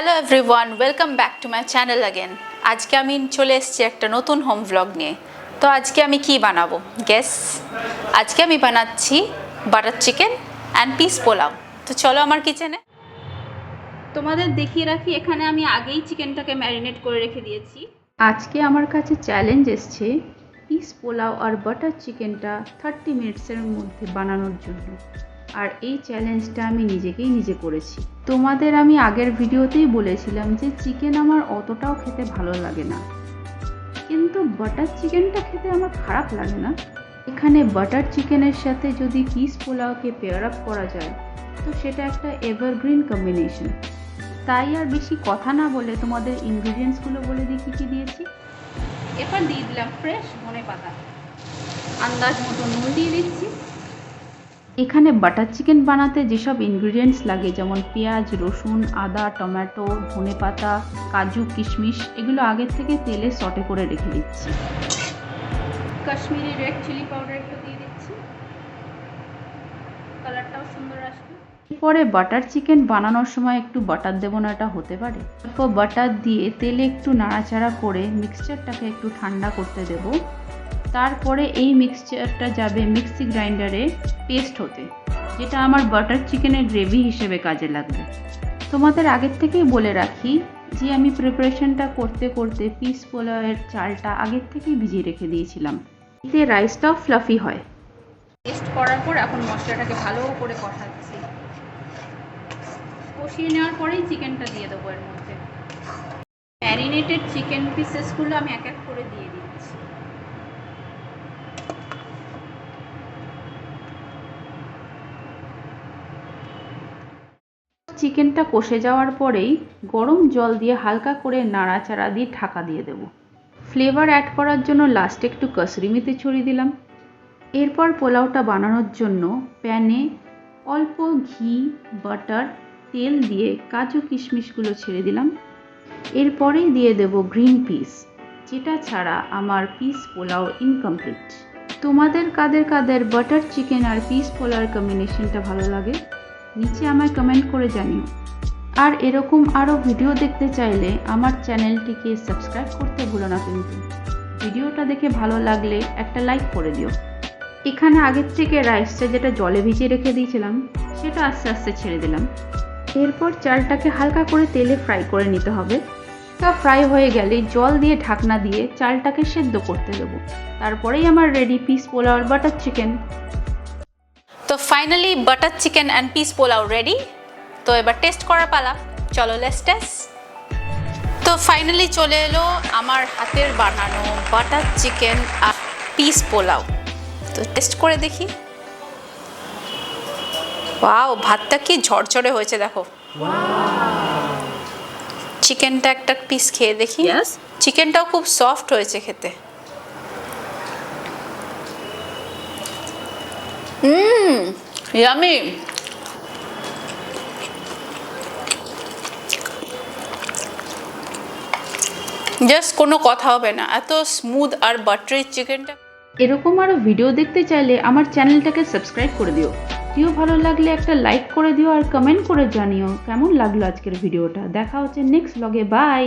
Hello everyone, welcome back to my channel again. আজকে আমি চলে এসেছি একটা নতুন হোম ভ্লগ নিয়ে। তো আজকে আমি কি বানাবো গেস? আজকে আমি বানাচ্ছি butter chicken and piece pulao. তো চলো আমার কিচেনে। তোমাদের দেখিয়ে রাখি, এখানে আমি আগেই চিকেনটাকে ম্যারিনেট করে রেখে দিয়েছি। আজকে আমার কাছে চ্যালেঞ্জ এসছে পিস পোলাও আর বাটার চিকেনটা 30 মিনিটসের মধ্যে বানানোর জন্য। আর এই চ্যালেঞ্জটা আমি নিজে করেছি। তোমাদের আমি আগের ভিডিওতেই বলেছিলাম যে চিকেন আমার অতটাও খেতে ভালো লাগে না, কিন্তু বাটার চিকেনটা খেতে আমার খারাপ লাগে না। এখানে বাটার চিকেনের সাথে যদি পিস পোলাওকে পেয়ার আপ করা যায় তো সেটা একটা এভারগ্রিন কম্বিনেশন। তাই আর বেশি কথা না বলে তোমাদের ইনগ্রিডিয়েন্টসগুলো বলে দিই কী কী দিয়েছি। এবার দিয়ে দিলাম ফ্রেশ ধনেপাতা, আন্দাজ মতো নুন দিয়ে দিচ্ছি। এখানে বাটার চিকেন বানাতে যেসব ইনগ্রিডিয়েন্টস লাগে, যেমন পেঁয়াজ, রসুন, আদা, টমেটো, ধনেপাতা, কাজু, কিশমিশ, এগুলো আগের থেকে তেলে সটে করে রেখে দিচ্ছি। কাশ্মীরি রেড চিলি পাউডার একটু দিয়ে দিচ্ছি, কালারটাও সুন্দর আসবে। এরপরে বাটার চিকেন বানানোর সময় একটু বাটার দেবো না, এটা হতে পারে। তারপর বাটার দিয়ে তেলে একটু নাড়াচাড়া করে মিক্সচারটাকে একটু ঠান্ডা করতে দেবো। তারপরে এই মিক্সচারটা যাবে মিক্সি গ্রাইন্ডারে পেস্ট হতে, যেটা আমার বাটার চিকেনের গ্রেভি হিসেবে কাজে লাগবে। তোমাদের আগের থেকেই বলে রাখি যে আমি প্রিপারেশনটা করতে করতে পিস পোলাওয়ের চালটা আগের থেকেই ভিজিয়ে রেখে দিয়েছিলাম, এতে রাইসটাও ফ্লাফি হয়। পেস্ট করার পর এখন মশলাটাকে ভালো করে কষাচ্ছি। কষিয়ে নেওয়ার পরেই চিকেনটা দিয়ে দেবো এর মধ্যে। ম্যারিনেটেড চিকেন পিসেসগুলো আমি এক এক করে দিয়ে দিচ্ছি। চিকেনটা কষে যাওয়ার পরেই গরম জল দিয়ে হালকা করে নাড়াচাড়া দিয়ে ঢাকা দিয়ে দেব। ফ্লেভার অ্যাড করার জন্য লাস্টে একটু কসুরি মেথি ছড়িয়ে দিলাম। এরপর পোলাওটা বানানোর জন্য প্যানে অল্প ঘি, বাটার, তেল দিয়ে কাজু কিশমিশগুলো ছেড়ে দিলাম। এরপরেই দিয়ে দেব গ্রিন পিস, যেটা ছাড়া আমার পিস পোলাও ইনকমপ্লিট। তোমাদের কাদের কাদের বাটার চিকেন আর পিস পোলাওর কম্বিনেশনটা ভালো লাগে নিচে আমায় কমেন্ট করে জানিও। আর এরকম আরও ভিডিও দেখতে চাইলে আমার চ্যানেলটিকে সাবস্ক্রাইব করতে ভুলো না কিন্তু। ভিডিওটা দেখে ভালো লাগলে একটা লাইক করে দিও। এখানে আগের থেকে রাইসটা যেটা জলে ভিজিয়ে রেখে দিয়েছিলাম সেটা আস্তে আস্তে ছেড়ে দিলাম। এরপর চালটাকে হালকা করে তেলে ফ্রাই করে নিতে হবে। তা ফ্রাই হয়ে গেলে জল দিয়ে ঢাকনা দিয়ে চালটাকে সেদ্ধ করতে দেবো। তারপরেই আমার রেডি পিস পোলাও আর বাটার চিকেন। তো finally butter chicken and piece pulao ready. তো এবার টেস্ট করার পালা, চলো লেটস টেস্ট। তো ফাইনালি চলে এলো আমার হাতের বানানো বাটার চিকেন আর পিস পোলাও। তো টেস্ট করে দেখি। ওয়াও, ভাতটা কি ঝরঝরে হয়েছে দেখো। চিকেনটা একটা পিস খেয়ে দেখি। চিকেনটাও খুব সফট হয়েছে খেতে। ইয়ামি। জাস্ট কোনো কথা হবে না, এত স্মুথ আর বাটারি চিকেনটা। এরকম আরও ভিডিও দেখতে চাইলে আমার চ্যানেলটাকে সাবস্ক্রাইব করে দিও। ভিডিও ভালো লাগলে একটা লাইক করে দিও আর কমেন্ট করে জানিও কেমন লাগলো আজকের ভিডিওটা। দেখা হচ্ছে নেক্সট ব্লগে। বাই।